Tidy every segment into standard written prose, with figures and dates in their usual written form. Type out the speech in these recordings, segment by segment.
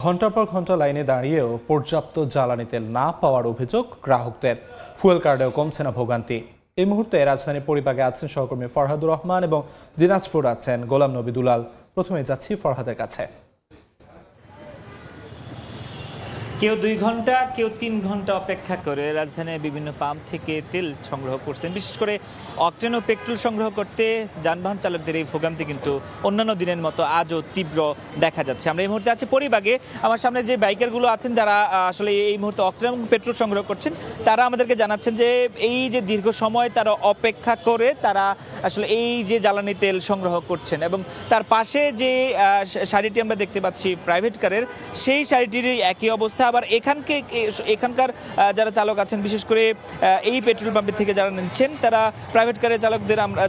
ঘণ্টার পর ঘণ্টা লাইনে দাঁড়িয়েও পর্যাপ্ত জ্বালানি তেল না পাওয়ার অভিযোগ গ্রাহকদের। ফুয়েল কার্ডেও কমছে না ভোগান্তি। এই মুহূর্তে রাজধানীর পরিবাগে আছেন সহকর্মী ফরহাদুর রহমান এবং দিনাজপুর আছেন গোলাম নবী দুলাল। প্রথমে যাচ্ছি ফরহাদের কাছে। কেউ 2 ঘন্টা, কেউ 3 ঘন্টা অপেক্ষা করে রাজধানীর বিভিন্ন পাম্প থেকে তেল সংগ্রহ করছেন। বিশেষ করে অকটেন ও পেট্রোল সংগ্রহ করতে যানবাহন চালকদের এই ভোগান্তি কিন্তু অন্যান্য দিনের মতো আজও তীব্র দেখা যাচ্ছে। আমরা এই মুহূর্তে আছি পরিবাগে। আমার সামনে যে বাইকারগুলো আছেন যারা আসলে এই মুহূর্তে অকটেন এবং পেট্রোল সংগ্রহ করছেন, তারা আমাদেরকে জানাচ্ছেন যে এই যে দীর্ঘ সময় তারা অপেক্ষা করে তারা আসলে এই যে জ্বালানি তেল সংগ্রহ করছেন, এবং তার পাশে যে সারিটি আমরা দেখতে পাচ্ছি প্রাইভেট কারের, সেই সারিটিরই একই অবস্থা। আবার এখানকার যারা চালক আছেন, বিশেষ করে এই পেট্রোল পাম্পের থেকে যারা নিচ্ছেন, তারা প্রাইভেট কারের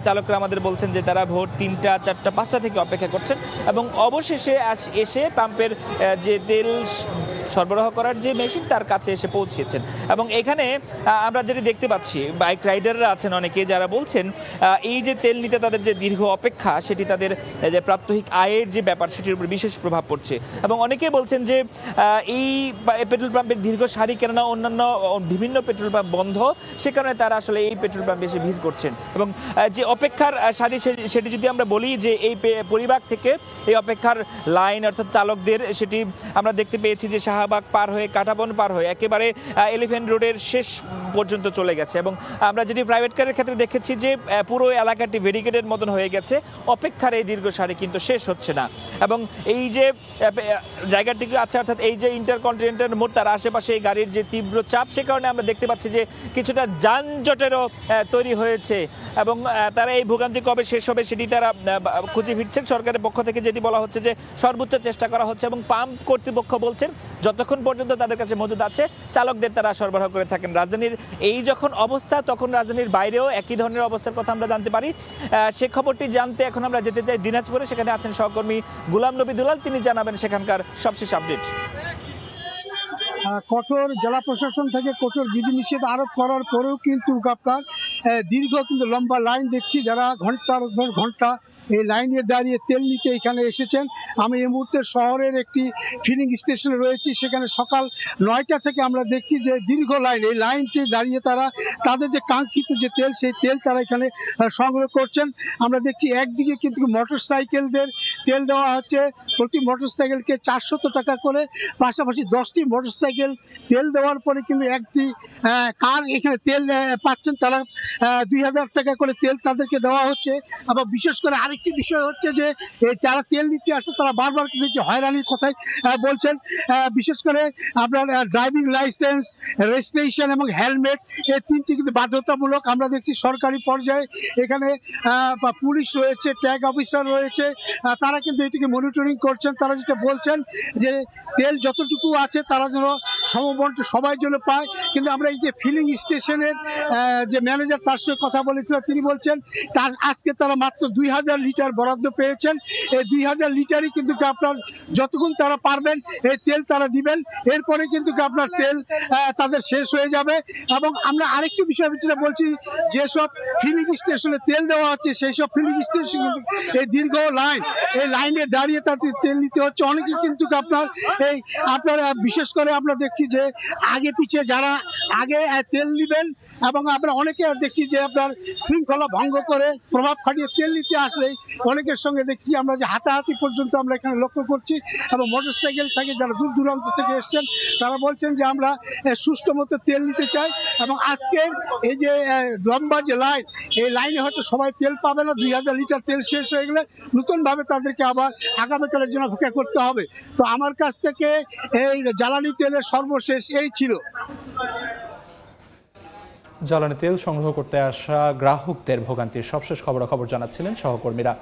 চালকরা আমাদের বলছেন যে তারা ভোর 3টা, 4টা, 5টা থেকে অপেক্ষা করছেন এবং অবশেষে এসে পাম্পের যে তেল সরবরাহ করার যে মেশিন তার কাছে এসে পৌঁছেছেন। এবং এখানে আমরা যেটি দেখতে পাচ্ছি, বাইক রাইডাররা আছেন অনেকে, যারা বলছেন এই যে তেল নিতে তাদের যে দীর্ঘ অপেক্ষা, সেটি তাদের যে প্রাত্যহিক আয়ের যে ব্যাপার সেটির উপর বিশেষ প্রভাব পড়ছে। এবং অনেকে বলছেন যে এই পেট্রোল পাম্পের দীর্ঘ সারি, কেননা অন্যান্য বিভিন্ন পেট্রোল পাম্প বন্ধ, সে কারণে তারা আসলে এই পেট্রোল পাম্পে এসে ভিড় করছেন। এবং যে অপেক্ষার সারি, সেটি যদি আমরা বলি যে এই পরিবার থেকে এই অপেক্ষার লাইন অর্থাৎ চালকদের, সেটি আমরা দেখতে পেয়েছি যে শাহবাগ পার হয়ে, কাঁটাবন পার হয়ে একেবারে এলিফ্যান্ট রোডের শেষ পর্যন্ত চলে গেছে। এবং আমরা যেটি প্রাইভেট কারের ক্ষেত্রে দেখেছি যে পুরো এলাকাটি ব্যারিকেডের মতন হয়ে গেছে। অপেক্ষার এই দীর্ঘ সারি কিন্তু শেষ হচ্ছে না। এবং এই যে জায়গাটিকে আছে, অর্থাৎ এই যে ইন্টারকন্টিনেন্টাল মোড়, তার আশেপাশে এই গাড়ির যে তীব্র চাপ, সে কারণে আমরা দেখতে পাচ্ছি যে কিছুটা যানজটেরও তৈরি হয়েছে। এবং তারা এই ভোগান্তি কবে শেষ হবে সেটি তারা খুঁজে ফিরছেন। সরকারের পক্ষ থেকে যেটি বলা হচ্ছে যে সর্বোচ্চ চেষ্টা করা হচ্ছে, এবং পাম্প কর্তৃপক্ষ বলছেন যতক্ষণ পর্যন্ত তাদের কাছে মজুদ আছে চালকদের তারা সরবরাহ করে থাকেন। রাজধানীর এই যখন অবস্থা, তখন রাজধানীর বাইরেও একই ধরনের অবস্থার কথা আমরা জানতে পারি। সে খবরটি জানতে এখন আমরা যেতে চাই দিনাজপুরে। সেখানে আছেন সহকর্মী গোলাম নবী দুলাল, তিনি জানাবেন সেখানকার সবশেষ আপডেট। কঠোর জেলা প্রশাসন থেকে কঠোর বিধিনিষেধ আরোপ করার পরেও কিন্তু আপনার দীর্ঘ কিন্তু লম্বা লাইন দেখছি, যারা ঘন্টার পর ঘন্টা এই লাইনে দাঁড়িয়ে তেল নিতে এখানে এসেছেন। আমি এই মুহূর্তে শহরের একটি ফিলিং স্টেশনে রয়েছি, সেখানে সকাল 9টা থেকে আমরা দেখছি যে দীর্ঘ লাইন, এই লাইনতে দাঁড়িয়ে তারা তাদের যে কাঙ্ক্ষিত যে তেল, সেই তেল তারা এখানে সংগ্রহ করছেন। আমরা দেখছি একদিকে কিন্তু মোটর সাইকেলদের তেল দেওয়া হচ্ছে, প্রতি মোটর সাইকেলকে 400 টাকা করে, পাশাপাশি 10টি মোটর সাইকেল তেল দেওয়ার পরে কিন্তু একটি কার এখানে তেল পাচ্ছেন তারা 2000 টাকা করে তেল তাদেরকে দেওয়া হচ্ছে। আবার বিশেষ করে আরেকটি বিষয় হচ্ছে যে যারা তেল নিতে আসছে তারা বারবার কিন্তু যে হয়রানির কথাই বলছেন। বিশেষ করে আপনার ড্রাইভিং লাইসেন্স, রেজিস্ট্রেশন এবং হেলমেট, এই 3টি কিন্তু বাধ্যতামূলক। আমরা দেখছি সরকারি পর্যায়ে এখানে পুলিশ রয়েছে, ট্যাগ অফিসার রয়েছে, তারা কিন্তু এটিকে মনিটরিং করছেন। তারা যেটা বলছেন যে তেল যতটুকু আছে তারা যেন সমবন্টন সবাই জন্য পায়। কিন্তু আমরা এই যে ফিলিং স্টেশনের যে ম্যানেজার, তার সঙ্গে কথা বলেছিলাম, তিনি বলছেন তার আজকে তারা মাত্র 2000 লিটার বরাদ্দ পেয়েছেন। এই 2000 লিটারই কিন্তু আপনার যতক্ষণ তারা পারবেন এই তেল তারা দিবেন, এরপরে কিন্তু আপনার তেল তাদের শেষ হয়ে যাবে। এবং আমরা আরেকটি বিষয় যেটা বলছি, যেসব ফিলিং স্টেশনে তেল দেওয়া হচ্ছে সেই সব ফিলিং স্টেশন কিন্তু এই দীর্ঘ লাইন, এই লাইনে দাঁড়িয়ে তাদের তেল নিতে হচ্ছে। অনেকেই কিন্তু আপনার বিশেষ করে আমরা দেখছি যে আগে পিছিয়ে যারা আগে তেল নেবেন, এবং আমরা অনেকে দেখছি যে আপনার শৃঙ্খলা ভঙ্গ করে প্রভাব খাটিয়ে তেল নিতে আসলেই অনেকের সঙ্গে দেখছি আমরা যে হাতাহাতি পর্যন্ত আমরা এখানে লক্ষ্য করছি। এবং মোটর সাইকেল থেকে যারা দূর দূরান্ত থেকে এসছেন তারা বলছেন যে আমরা সুষ্ঠু মতো তেল নিতে চাই। এবং আজকের এই যে লম্বা যে লাইন, এই লাইনে হয়তো সবাই তেল পাবে না। 2000 লিটার তেল শেষ হয়ে গেলে নতুনভাবে তাদেরকে আবার আগামীকালের জন্য অপেক্ষা করতে হবে। তো আমার কাছ থেকে এই জ্বালানি তেলের সর্বশেষ এই ছিল। জ্বালানি তেল সংগ্রহ করতে আসা গ্রাহকদের ভোগান্তির সবশেষ খবরাখবর জানাচ্ছিলেন সহকর্মীরা।